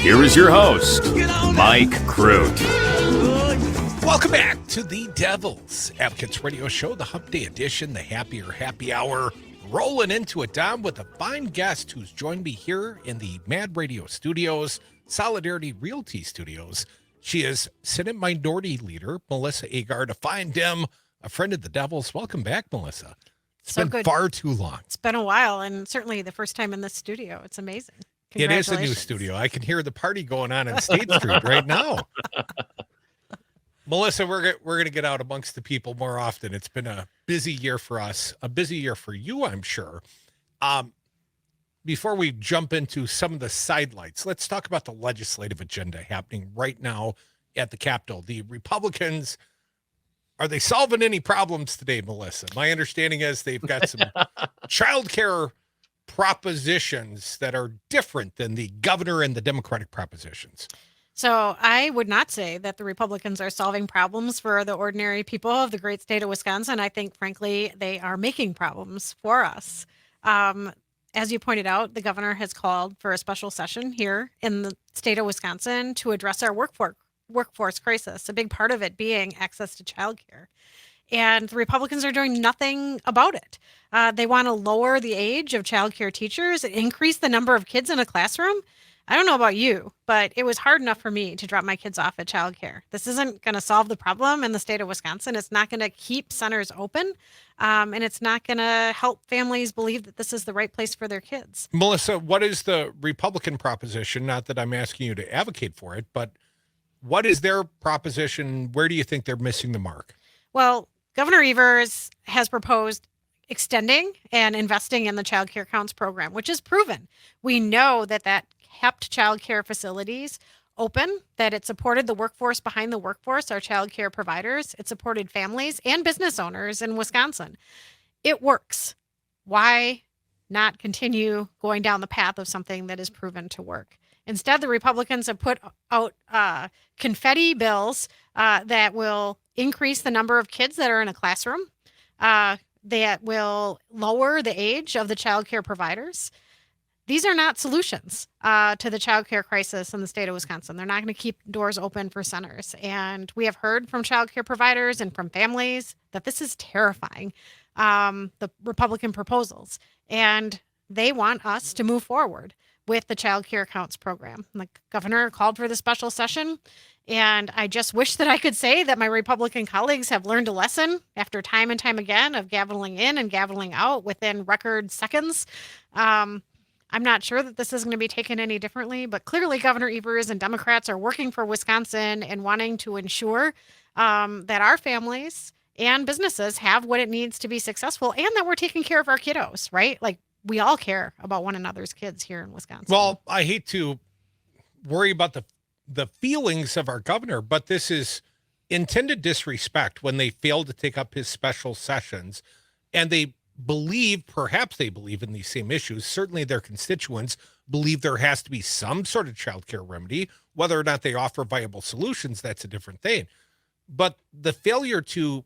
here is your host, Mike Crute. Welcome back to the Devil's Advocates Radio Show, the Hump Day edition, the Happier Happy Hour. Rolling into it, Dom, with a fine guest who's joined me here in the Mad Radio Studios, Solidarity Realty Studios. She is Senate Minority Leader Melissa Agard, a fine Dem, a friend of the Devil's. Welcome back, Melissa. It's so been good. Far too long. It's been a while, and certainly the first time in this studio. It's amazing. It is a new studio. I can hear the party going on State Street right now. Melissa, we're going to get out amongst the people more often. It's been a busy year for us, a busy year for you, I'm sure. Before we jump into some of the sidelights, let's talk about the legislative agenda happening right now at the Capitol. The Republicans, are they solving any problems today, Melissa? My understanding is they've got some childcare propositions that are different than the governor and the Democratic propositions. So I would not say that the Republicans are solving problems for the ordinary people of the great state of Wisconsin. I think, frankly, they are making problems for us. As you pointed out, the governor has called for a special session here in the state of Wisconsin to address our workforce crisis, a big part of it being access to childcare. And the Republicans are doing nothing about it. They want to lower the age of childcare teachers, increase the number of kids in a classroom. I don't know about you, but it was hard enough for me to drop my kids off at childcare. This isn't going to solve the problem in the state of Wisconsin. It's not going to keep centers open, and it's not going to help families believe that this is the right place for their kids. Melissa, what is the Republican proposition? Not that I'm asking you to advocate for it, but what is their proposition? Where do you think they're missing the mark? Well, Governor Evers has proposed extending and investing in the child care counts program, which is proven. We know that kept child care facilities open, that it supported the workforce behind the workforce, our child care providers. It supported families and business owners in Wisconsin. It works. Why not continue going down the path of something that is proven to work? Instead, the Republicans have put out confetti bills that will increase the number of kids that are in a classroom, that will lower the age of the child care providers. These are not solutions to the child care crisis in the state of Wisconsin. They're not going to keep doors open for centers. And we have heard from child care providers and from families that this is terrifying, the Republican proposals. And they want us to move forward with the child care counts program. The governor called for the special session. And I just wish that I could say that my Republican colleagues have learned a lesson after time and time again of gaveling in and gaveling out within record seconds. I'm not sure that this is going to be taken any differently, but clearly Governor Evers and Democrats are working for Wisconsin and wanting to ensure that our families and businesses have what it needs to be successful and that we're taking care of our kiddos, right? Like, we all care about one another's kids here in Wisconsin. Well, I hate to worry about the feelings of our governor, but this is intended disrespect when they fail to take up his special sessions and perhaps they believe in these same issues. Certainly their constituents believe there has to be some sort of childcare remedy. Whether or not they offer viable solutions, that's a different thing. But the failure to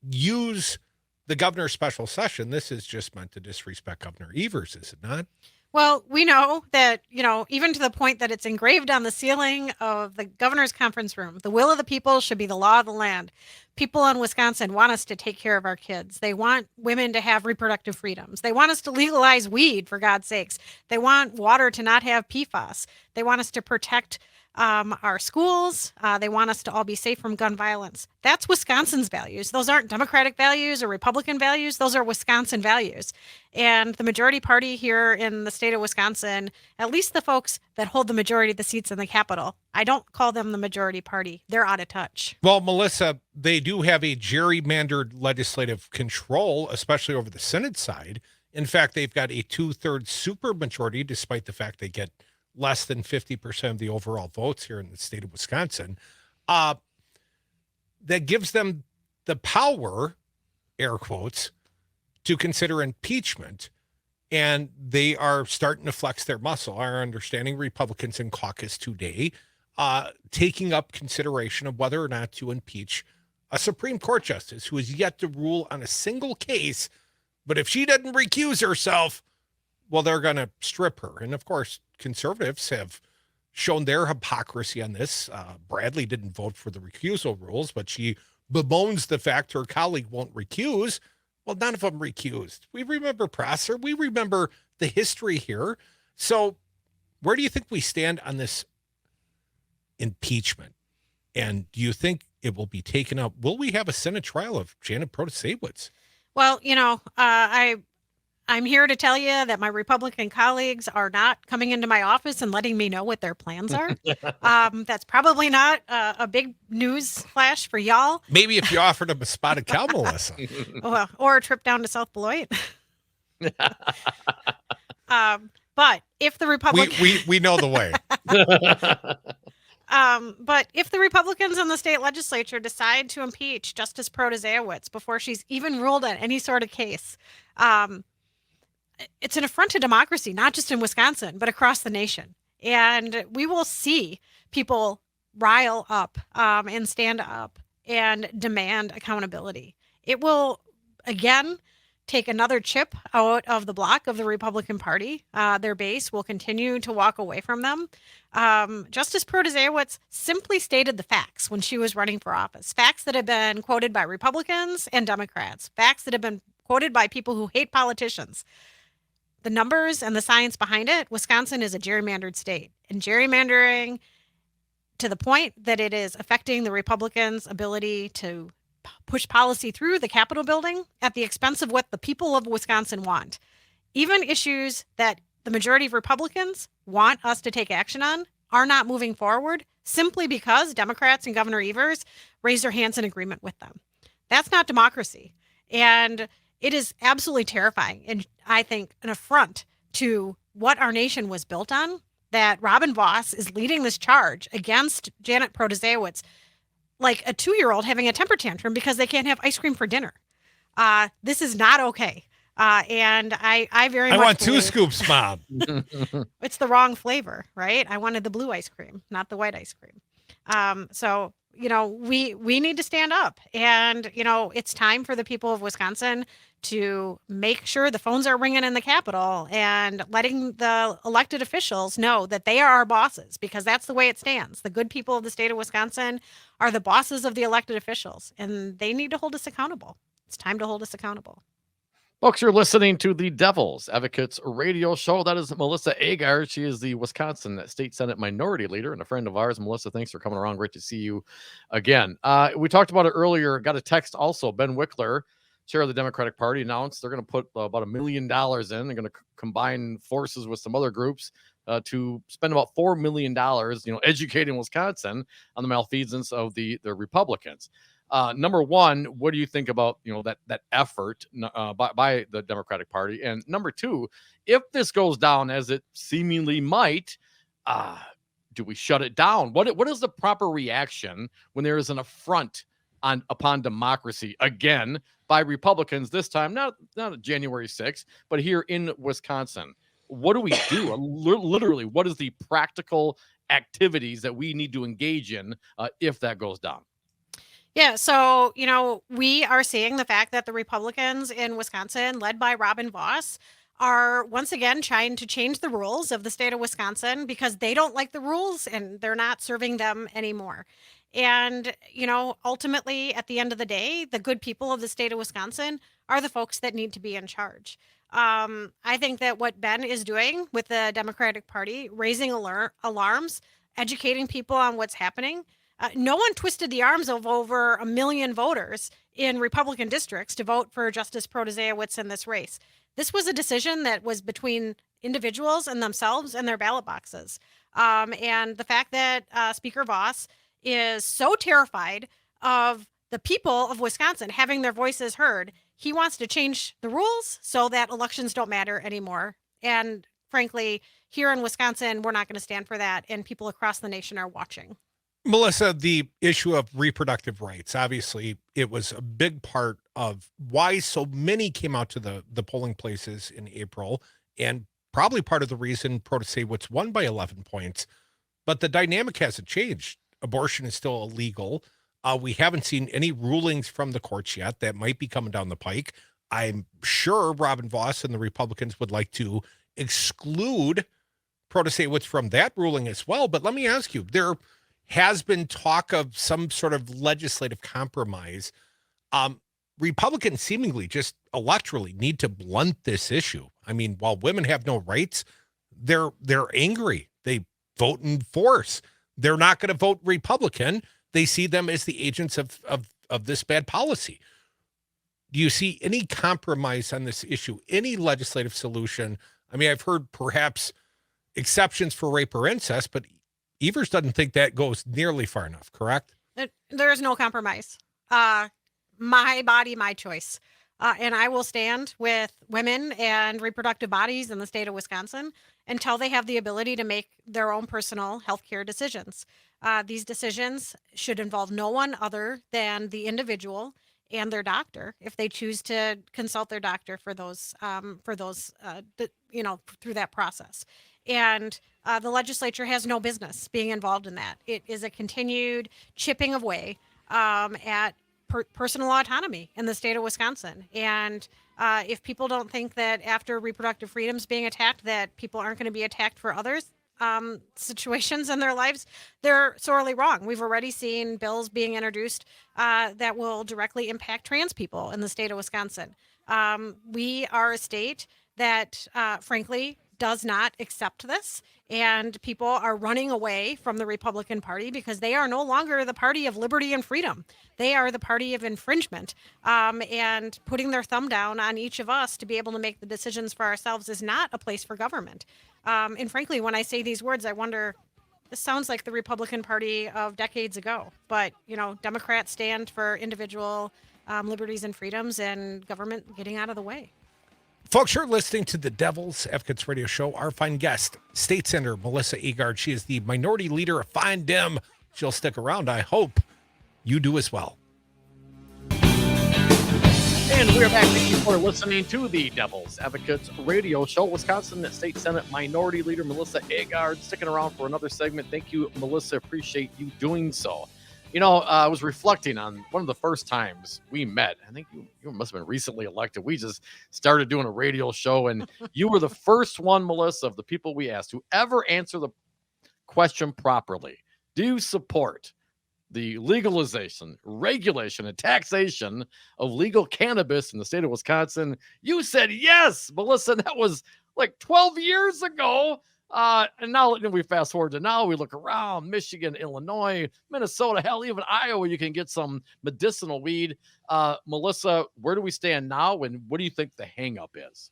use the governor's special session, this is just meant to disrespect Governor Evers, is it not? Well, we know that, even to the point that it's engraved on the ceiling of the governor's conference room, the will of the people should be the law of the land. People in Wisconsin want us to take care of our kids. They want women to have reproductive freedoms. They want us to legalize weed, for God's sakes. They want water to not have PFAS. They want us to protect our schools. They want us to all be safe from gun violence. That's Wisconsin's values. Those aren't Democratic values or Republican values. Those are Wisconsin values. And the majority party here in the state of Wisconsin, at least the folks that hold the majority of the seats in the Capitol, I don't call them the majority party. They're out of touch. Well, Melissa, they do have a gerrymandered legislative control, especially over the Senate side. In fact, they've got a 2/3 supermajority, despite the fact they get less than 50% of the overall votes here in the state of Wisconsin. That gives them the power, air quotes, to consider impeachment. And they are starting to flex their muscle. Our understanding, Republicans in caucus today, taking up consideration of whether or not to impeach a Supreme Court justice who is yet to rule on a single case. But if she doesn't recuse herself, well, they're going to strip her. And of course, conservatives have shown their hypocrisy on this. Bradley didn't vote for the recusal rules, but she bemoans the fact her colleague won't recuse. Well, none of them recused. We remember Prosser. We remember the history here. So where do you think we stand on this impeachment? And do you think it will be taken up? Will we have a Senate trial of Janet Protasiewicz? Well, I'm here to tell you that my Republican colleagues are not coming into my office and letting me know what their plans are. That's probably not a big news flash for y'all. Maybe if you offered them a spotted cow, Melissa. Well, or a trip down to South Beloit. But if the Republicans... We know the way. But if the Republicans in the state legislature decide to impeach Justice Protasiewicz before she's even ruled on any sort of case, it's an affront to democracy, not just in Wisconsin, but across the nation. And we will see people rile up and stand up and demand accountability. It will, again, take another chip out of the block of the Republican Party. Their base will continue to walk away from them. Justice Protasiewicz simply stated the facts when she was running for office. Facts that have been quoted by Republicans and Democrats. Facts that have been quoted by people who hate politicians. The numbers and the science behind it, Wisconsin is a gerrymandered state. And gerrymandering to the point that it is affecting the Republicans' ability to push policy through the Capitol building at the expense of what the people of Wisconsin want. Even issues that the majority of Republicans want us to take action on are not moving forward simply because Democrats and Governor Evers raised their hands in agreement with them. That's not democracy. And it is absolutely terrifying. And I think an affront to what our nation was built on, that Robin Vos is leading this charge against Janet Protasiewicz like a 2-year-old having a temper tantrum because they can't have ice cream for dinner. This is not okay. And I very much want believe 2 scoops, Mom. it's the wrong flavor, right? I wanted the blue ice cream, not the white ice cream. So, we need to stand up, and, it's time for the people of Wisconsin to make sure the phones are ringing in the Capitol and letting the elected officials know that they are our bosses, because that's the way it stands. The good people of the state of Wisconsin are the bosses of the elected officials, and they need to hold us accountable. It's time to hold us accountable. Folks, you're listening to the Devil's Advocates radio show. That is Melissa Agard. She is the Wisconsin State Senate Minority Leader and a friend of ours. Melissa, thanks for coming around. Great to see you again. We talked about it earlier. Got a text also. Ben Wickler, chair of the Democratic Party, announced they're going to put about $1 million in. They're going to combine forces with some other groups to spend about $4 million, educating Wisconsin on the malfeasance of the Republicans. Number one, what do you think about that effort by the Democratic Party? And number two, if this goes down as it seemingly might, do we shut it down? What is the proper reaction when there is an affront upon democracy again by Republicans? This time, not January 6th, but here in Wisconsin. What do we do? Literally, what is the practical activities that we need to engage in if that goes down? Yeah, so, we are seeing the fact that the Republicans in Wisconsin, led by Robin Vos, are once again trying to change the rules of the state of Wisconsin because they don't like the rules and they're not serving them anymore. And, ultimately, at the end of the day, the good people of the state of Wisconsin are the folks that need to be in charge. I think that what Ben is doing with the Democratic Party, raising alarms, educating people on what's happening. No one twisted the arms of over 1 million voters in Republican districts to vote for Justice Protasiewicz in this race. This was a decision that was between individuals and themselves and their ballot boxes. And the fact that Speaker Vos is so terrified of the people of Wisconsin having their voices heard, he wants to change the rules so that elections don't matter anymore. And frankly, here in Wisconsin, we're not going to stand for that. And people across the nation are watching. Melissa, the issue of reproductive rights, obviously, it was a big part of why so many came out to the polling places in April, and probably part of the reason Protasiewicz won by 11 points. But the dynamic hasn't changed. Abortion is still illegal. We haven't seen any rulings from the courts yet. That might be coming down the pike. I'm sure Robin Vos and the Republicans would like to exclude Protasiewicz from that ruling as well. But let me ask you, there has been talk of some sort of legislative compromise. Republicans seemingly just electorally need to blunt this issue. I mean, while women have no rights, they're angry. They vote in force. They're not going to vote Republican. They see them as the agents of this bad policy. Do you see any compromise on this issue? Any legislative solution? I mean, I've heard perhaps exceptions for rape or incest, but Evers doesn't think that goes nearly far enough, correct? There is no compromise. My body, my choice. And I will stand with women and reproductive bodies in the state of Wisconsin until they have the ability to make their own personal healthcare decisions. These decisions should involve no one other than the individual and their doctor, if they choose to consult their doctor for those, through that process. And the legislature has no business being involved in that. It is a continued chipping away at personal autonomy in the state of Wisconsin. And if people don't think that after reproductive freedoms being attacked, that people aren't going to be attacked for others situations in their lives, they're sorely wrong. We've already seen bills being introduced that will directly impact trans people in the state of Wisconsin. We are a state that, frankly, does not accept this, and people are running away from the Republican Party because they are no longer the party of liberty and freedom. They are the party of infringement, and putting their thumb down on each of us to be able to make the decisions for ourselves is not a place for government. And frankly, when I say these words, I wonder, this sounds like the Republican Party of decades ago. But, Democrats stand for individual liberties and freedoms, and government getting out of the way. Folks, you're listening to the Devil's Advocates Radio Show. Our fine guest, State Senator Melissa Agard. She is the minority leader of Fine Dem. She'll stick around. I hope you do as well. And we're back. Thank you for listening to the Devil's Advocates Radio Show. Wisconsin State Senate Minority Leader Melissa Agard sticking around for another segment. Thank you, Melissa. Appreciate you doing so. I was reflecting on one of the first times we met. I think you must have been recently elected. We just started doing a radio show, and you were the first one, Melissa, of the people we asked to ever answer the question properly. Do you support the legalization, regulation, and taxation of legal cannabis in the state of Wisconsin? You said yes, Melissa. That was like 12 years ago. And now we fast forward to now, we look around Michigan, Illinois, Minnesota, hell, even Iowa, you can get some medicinal weed. Melissa, where do we stand now? And what do you think the hang up is?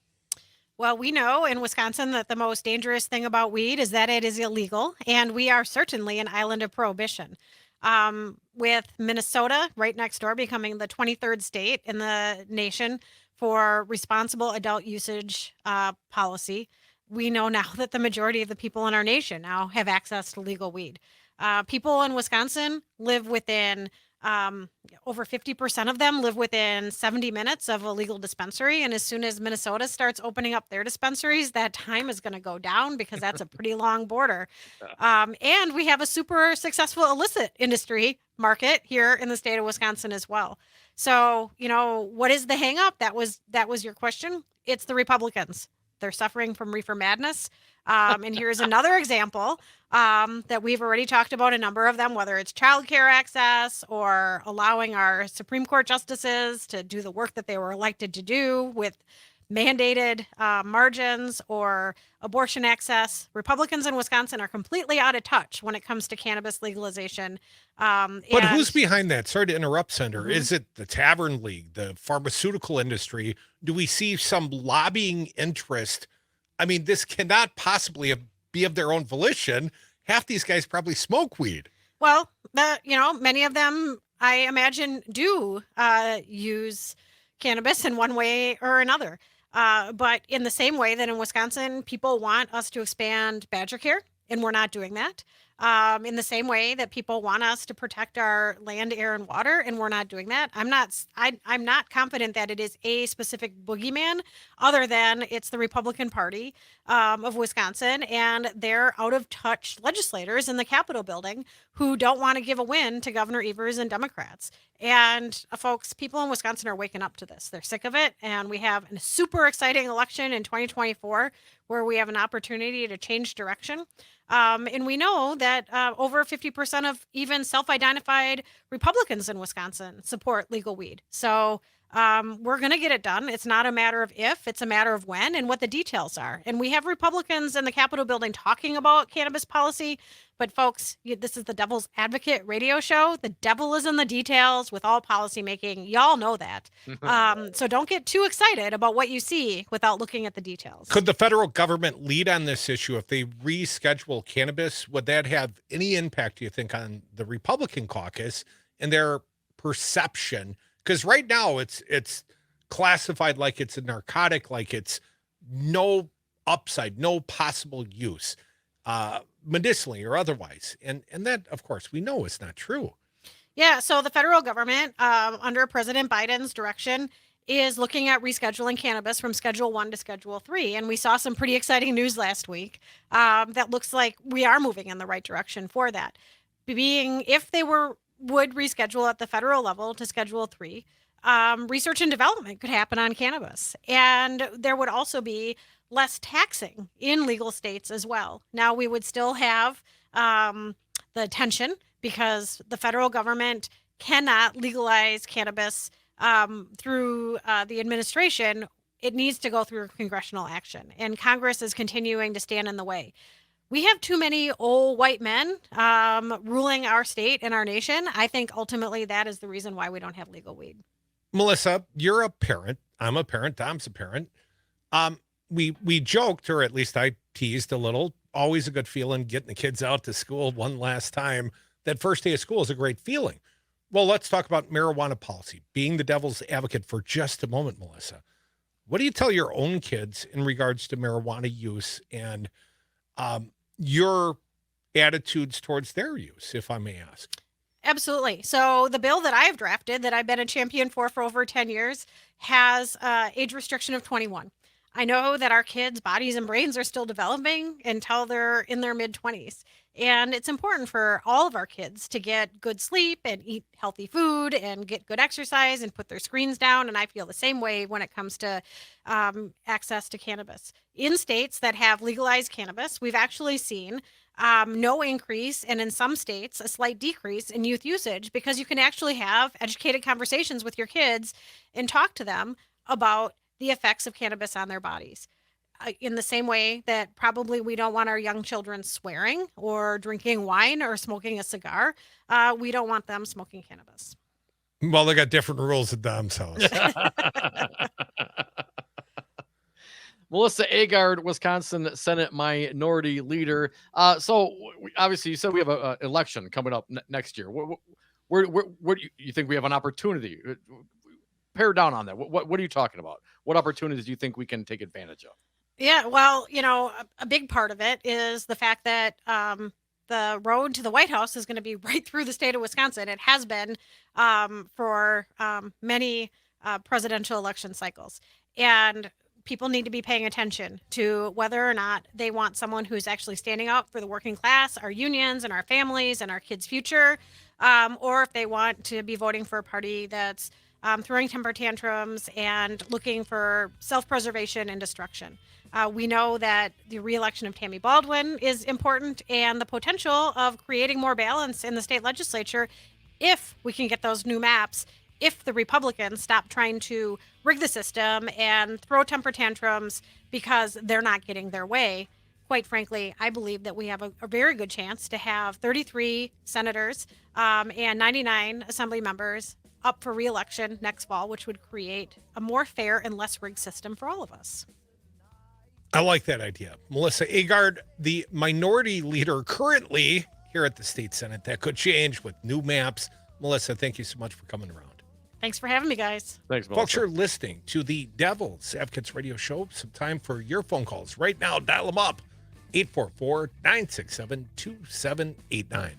Well, we know in Wisconsin that the most dangerous thing about weed is that it is illegal. And we are certainly an island of prohibition. With Minnesota right next door becoming the 23rd state in the nation for responsible adult usage policy. We know now that the majority of the people in our nation now have access to legal weed. People in Wisconsin live within, over 50% of them live within 70 minutes of a legal dispensary. And as soon as Minnesota starts opening up their dispensaries, that time is going to go down because that's a pretty long border. And we have a super successful illicit industry market here in the state of Wisconsin as well. So, what is the hang up? That was your question. It's the Republicans. They're suffering from reefer madness. And here's another example that we've already talked about, a number of them, whether it's childcare access or allowing our Supreme Court justices to do the work that they were elected to do with mandated margins or abortion access. Republicans in Wisconsin are completely out of touch when it comes to cannabis legalization. But who's behind that? Sorry to interrupt, Senator. Mm-hmm. Is it the Tavern League, the pharmaceutical industry? Do we see some lobbying interest? I mean, this cannot possibly be of their own volition. Half these guys probably smoke weed. Well, many of them, I imagine, do use cannabis in one way or another. But in the same way that in Wisconsin, people want us to expand badger care, and we're not doing that. In the same way that people want us to protect our land, air, and water, and we're not doing that. I'm not confident that it is a specific boogeyman, other than it's the Republican Party of Wisconsin and their out of touch legislators in the Capitol building who don't want to give a win to Governor Evers and Democrats. And folks, people in Wisconsin are waking up to this. They're sick of it. And we have a super exciting election in 2024 where we have an opportunity to change direction. And we know that over 50% of even self-identified Republicans in Wisconsin support legal weed. So we're going to get it done. It's not a matter of if, it's a matter of when and what the details are. And we have Republicans in the Capitol building talking about cannabis policy. But folks, this is the Devil's Advocate radio show. The devil is in the details with all policymaking. Y'all know that. So don't get too excited about what you see without looking at the details. Could the federal government lead on this issue if they reschedule cannabis? Would that have any impact, do you think, on the Republican caucus and their perception? Because right now it's classified like it's a narcotic, like it's no upside, no possible use, medicinally or otherwise. And that, of course, we know is not true. Yeah, so the federal government, under President Biden's direction, is looking at rescheduling cannabis from Schedule 1 to Schedule 3. And we saw some pretty exciting news last week that looks like we are moving in the right direction for that. If they would reschedule at the federal level to Schedule 3, research and development could happen on cannabis. And there would also be less taxing in legal states as well. Now, we would still have the tension because the federal government cannot legalize cannabis through the administration. It needs to go through congressional action, and Congress is continuing to stand in the way. We have too many old white men ruling our state and our nation. I think ultimately that is the reason why we don't have legal weed. Melissa, you're a parent. I'm a parent. Tom's a parent. We joked, or at least I teased a little, always a good feeling getting the kids out to school one last time. That first day of school is a great feeling. Well, let's talk about marijuana policy, being the devil's advocate for just a moment, Melissa. What do you tell your own kids in regards to marijuana use and your attitudes towards their use, if I may ask? Absolutely. So the bill that I've drafted, that I've been a champion for over 10 years, has age restriction of 21. I know that our kids' bodies and brains are still developing until they're in their mid-20s. And it's important for all of our kids to get good sleep and eat healthy food and get good exercise and put their screens down. And I feel the same way when it comes to access to cannabis. In states that have legalized cannabis, we've actually seen no increase, and in some states, a slight decrease in youth usage, because you can actually have educated conversations with your kids and talk to them about the effects of cannabis on their bodies. In the same way that probably we don't want our young children swearing or drinking wine or smoking a cigar, we don't want them smoking cannabis. Well, they got different rules at Dom's house. Melissa Agard, Wisconsin Senate Minority Leader. Obviously, you said we have an election coming up next year. Where do you think we have an opportunity? Pare down on that. What are you talking about? What opportunities do you think we can take advantage of? Yeah, well, a big part of it is the fact that the road to the White House is going to be right through the state of Wisconsin. It has been for many presidential election cycles. And people need to be paying attention to whether or not they want someone who's actually standing up for the working class, our unions and our families and our kids' future, or if they want to be voting for a party that's throwing temper tantrums and looking for self-preservation and destruction. We know that the reelection of Tammy Baldwin is important, and the potential of creating more balance in the state legislature if we can get those new maps, if the Republicans stop trying to rig the system and throw temper tantrums because they're not getting their way. Quite frankly, I believe that we have a very good chance to have 33 senators and 99 assembly members up for re-election next fall, which would create a more fair and less rigged system for all of us. I like that idea. Melissa Agard, the minority leader currently here at the state Senate. That could change with new maps. Melissa, thank you so much for coming around. Thanks for having me, guys. Thanks, Melissa. Folks, you're listening to the Devil's Advocates Radio Show. Some time for your phone calls right now. Dial them up. 844-967-2789.